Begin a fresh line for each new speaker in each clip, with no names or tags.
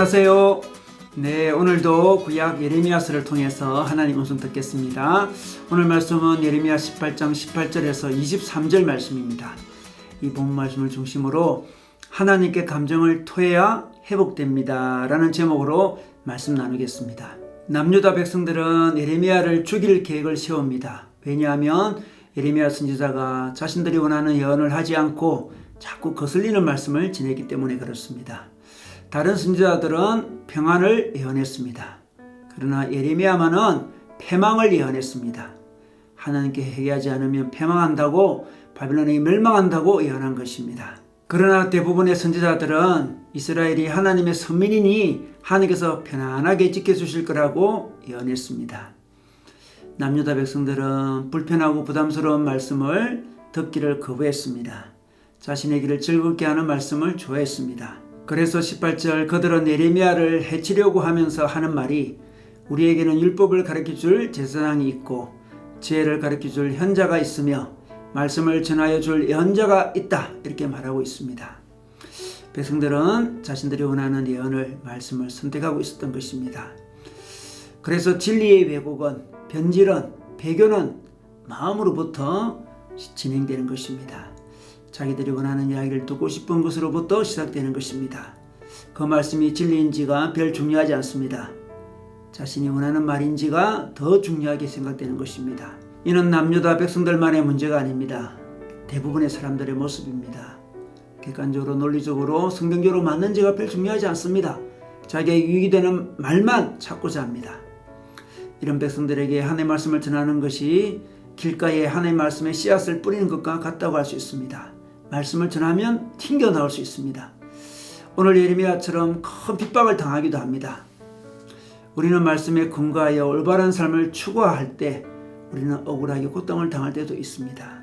안녕하세요. 네, 오늘도 구약 예레미야서를 통해서 하나님 음성 듣겠습니다. 오늘 말씀은 예레미야 18장 18절에서 23절 말씀입니다. 이 본 말씀을 중심으로 하나님께 감정을 토해야 회복됩니다 라는 제목으로 말씀 나누겠습니다. 남유다 백성들은 예레미야를 죽일 계획을 세웁니다. 왜냐하면 예레미야 선지자가 자신들이 원하는 예언을 하지 않고 자꾸 거슬리는 말씀을 지냈기 때문에 그렇습니다. 다른 선지자들은 평안을 예언했습니다. 그러나 예레미야만은 패망을 예언했습니다. 하나님께 회개하지 않으면 패망한다고, 바빌론이 멸망한다고 예언한 것입니다. 그러나 대부분의 선지자들은 이스라엘이 하나님의 선민이니 하나님께서 편안하게 지켜주실 거라고 예언했습니다. 남유다 백성들은 불편하고 부담스러운 말씀을 듣기를 거부했습니다. 자신의 길을 즐겁게 하는 말씀을 좋아했습니다. 그래서 18절 그들은 예레미야를 해치려고 하면서 하는 말이 우리에게는 율법을 가르쳐줄 제사장이 있고 지혜를 가르쳐줄 현자가 있으며 말씀을 전하여 줄 예언자가 있다, 이렇게 말하고 있습니다. 백성들은 자신들이 원하는 예언을, 말씀을 선택하고 있었던 것입니다. 그래서 진리의 왜곡은, 변질은, 배교는 마음으로부터 진행되는 것입니다. 자기들이 원하는 이야기를 듣고 싶은 것으로부터 시작되는 것입니다. 그 말씀이 진리인지가 별 중요하지 않습니다. 자신이 원하는 말인지가 더 중요하게 생각되는 것입니다. 이는 남유다 백성들만의 문제가 아닙니다. 대부분의 사람들의 모습입니다. 객관적으로, 논리적으로, 성경적으로 맞는지가 별 중요하지 않습니다. 자기의 유익이 되는 말만 찾고자 합니다. 이런 백성들에게 하나님의 말씀을 전하는 것이 길가에 하나님의 말씀의 씨앗을 뿌리는 것과 같다고 할 수 있습니다. 말씀을 전하면 튕겨 나올 수 있습니다. 오늘 예레미야처럼 큰 핍박을 당하기도 합니다. 우리는 말씀에 근거하여 올바른 삶을 추구할 때 우리는 억울하게 고통을 당할 때도 있습니다.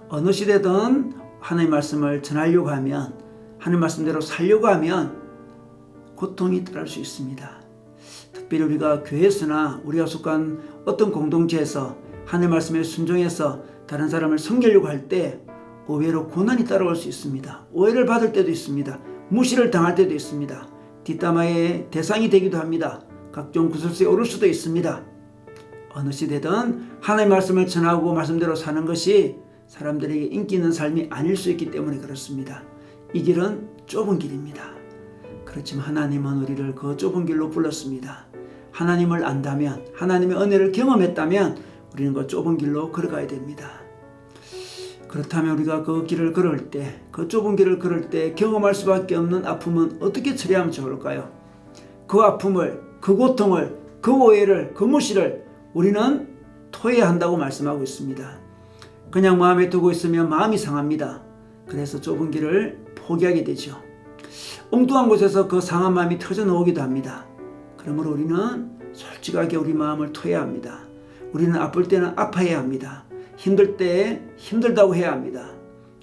어느 시대든 하나님의 말씀을 전하려고 하면, 하나님의 말씀대로 살려고 하면 고통이 따를 수 있습니다. 특별히 우리가 교회에서나 우리가 속한 어떤 공동체에서 하나님의 말씀에 순종해서 다른 사람을 섬기려고 할 때 의외로 고난이 따라올 수 있습니다. 오해를 받을 때도 있습니다. 무시를 당할 때도 있습니다. 뒷담화의 대상이 되기도 합니다. 각종 구설수에 오를 수도 있습니다. 어느 시대든 하나님의 말씀을 전하고 말씀대로 사는 것이 사람들에게 인기 있는 삶이 아닐 수 있기 때문에 그렇습니다. 이 길은 좁은 길입니다. 그렇지만 하나님은 우리를 그 좁은 길로 불렀습니다. 하나님을 안다면, 하나님의 은혜를 경험했다면 우리는 그 좁은 길로 걸어가야 됩니다. 그렇다면 우리가 그 길을 걸을 때, 그 좁은 길을 걸을 때 경험할 수밖에 없는 아픔은 어떻게 처리하면 좋을까요? 그 아픔을, 그 고통을, 그 오해를, 그 무시를 우리는 토해야 한다고 말씀하고 있습니다. 그냥 마음에 두고 있으면 마음이 상합니다. 그래서 좁은 길을 포기하게 되죠. 엉뚱한 곳에서 그 상한 마음이 터져 나오기도 합니다. 그러므로 우리는 솔직하게 우리 마음을 토해야 합니다. 우리는 아플 때는 아파해야 합니다. 힘들 때 힘들다고 해야 합니다.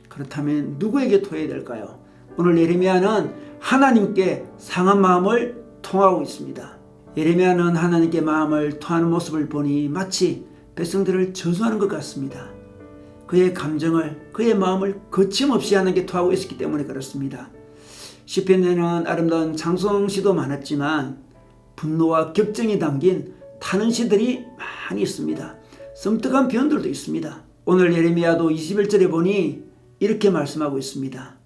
그렇다면 누구에게 토해야 될까요? 오늘 예레미야는 하나님께 상한 마음을 통하고 있습니다. 예레미야는 하나님께 마음을 토하는 모습을 보니 마치 백성들을 저주하는 것 같습니다. 그의 감정을, 그의 마음을 거침없이 하나님께 토하고 있었기 때문에 그렇습니다. 시편에는 아름다운 찬송시도 많았지만 분노와 격정이 담긴 타는 시들이 많이 있습니다. 섬뜩한 표현들도 있습니다. 오늘 예레미야도 21절에 보니 이렇게 말씀하고 있습니다.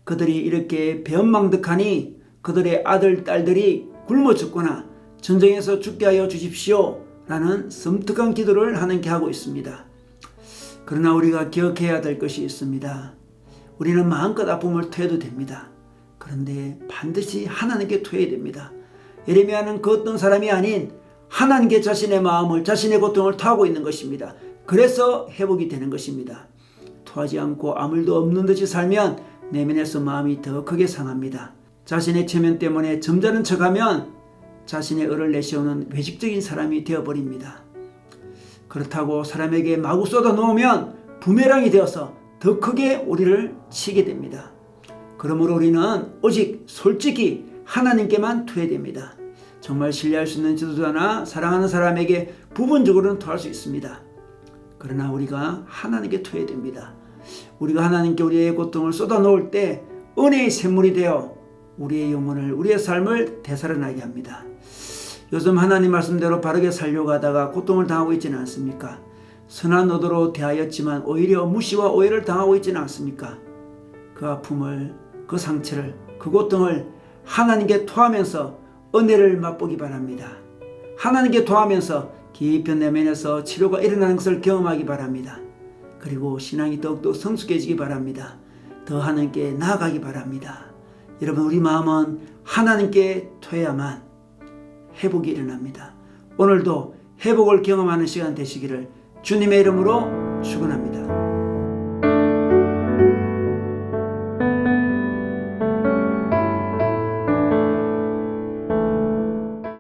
그들이 이렇게 배은망덕하니 그들의 아들, 딸들이 굶어 죽거나 전쟁에서 죽게 하여 주십시오 라는 섬뜩한 기도를 하나님께 하고 있습니다. 그러나 우리가 기억해야 될 것이 있습니다. 우리는 마음껏 아픔을 토해도 됩니다. 그런데 반드시 하나님께 토해야 됩니다. 예레미야는 그 어떤 사람이 아닌 하나님께 자신의 마음을, 자신의 고통을 토하고 있는 것입니다. 그래서 회복이 되는 것입니다. 토하지 않고 아무 일도 없는 듯이 살면 내면에서 마음이 더 크게 상합니다. 자신의 체면 때문에 점잖은 척하면 자신의 을을 내세우는 외식적인 사람이 되어버립니다. 그렇다고 사람에게 마구 쏟아 놓으면 부메랑이 되어서 더 크게 우리를 치게 됩니다. 그러므로 우리는 오직 솔직히 하나님께만 토해야 됩니다. 정말 신뢰할 수 있는 지도자나 사랑하는 사람에게 부분적으로는 토할 수 있습니다. 그러나 우리가 하나님께 토해야 됩니다. 우리가 하나님께 우리의 고통을 쏟아놓을 때 은혜의 샘물이 되어 우리의 영혼을, 우리의 삶을 되살아나게 합니다. 요즘 하나님 말씀대로 바르게 살려고 하다가 고통을 당하고 있지는 않습니까? 선한 의도로 대하였지만 오히려 무시와 오해를 당하고 있지는 않습니까? 그 아픔을, 그 상처를, 그 고통을 하나님께 토하면서 은혜를 맛보기 바랍니다. 하나님께 토하면서 깊은 내면에서 치료가 일어나는 것을 경험하기 바랍니다. 그리고 신앙이 더욱더 성숙해지기 바랍니다. 더 하나님께 나아가기 바랍니다. 여러분, 우리 마음은 하나님께 토해야만 회복이 일어납니다. 오늘도 회복을 경험하는 시간 되시기를 주님의 이름으로 축원합니다.